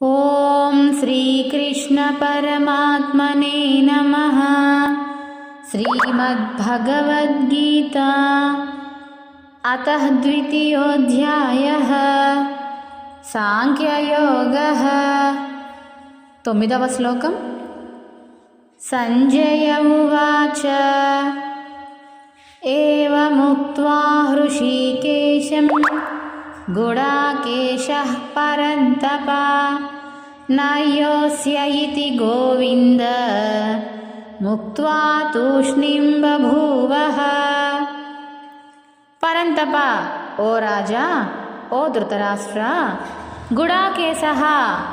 ఓం శ్రీకృష్ణ పరమాత్మనే నమః. శ్రీమద్భగవద్గీత అతః ద్వితీయోధ్యాయః సాంఖ్యయోగః. 9వ శ్లోకం. సంజయ ఉవాచ ఏవముక్త్వా హృషీకేశం గుడాకేశః పరంతప నయోస్య ఇతి గోవింద ముక్త్వా తూష్ణీం బభూవః. పరంతప, ఓ రాజా, ఓ ధృతరాష్ట్ర, గుడాకేశః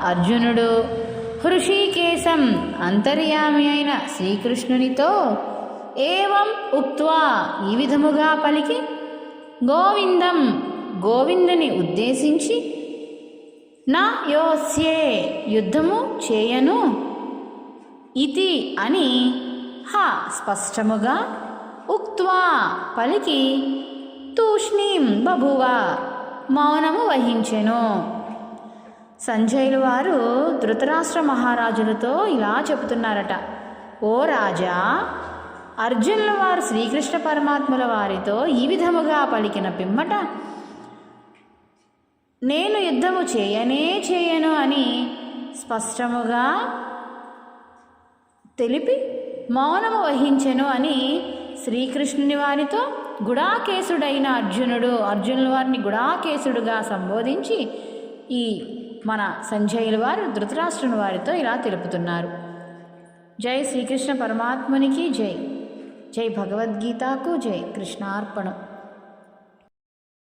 అర్జునుడు, హృషీకేశం అంతర్యామి అయిన శ్రీకృష్ణునితో ఏవం ఉక్త్వా ఈ విధముగా పలికి, గోవిందం గోవిందుని ఉద్దేశించి, నా యోస్యే యుద్ధము చేయను, ఇతి అని స్పష్టముగా, ఉక్త్వా పలికి, తూష్ణీం బభువ మౌనము వహించెను. సంజయులు వారు ధృతరాష్ట్ర మహారాజులతో ఇలా చెబుతున్నారట. ఓ రాజా, అర్జునుల వారు శ్రీకృష్ణ పరమాత్ముల వారితో ఈ విధముగా పలికిన పిమ్మట నేను యుద్ధము చేయను అని స్పష్టముగా తెలిపి మౌనము వహించెను అని శ్రీకృష్ణుని వారితో గుడాకేశుడైన అర్జునుల వారిని గుడాకేశుడుగా సంబోధించి ఈ మన సంజయుల వారు ధృతరాష్ట్రుని వారితో ఇలా తెలుపుతున్నారు. జై శ్రీకృష్ణ పరమాత్మునికి జై. జై భగవద్గీతకు జై. కృష్ణార్పణం.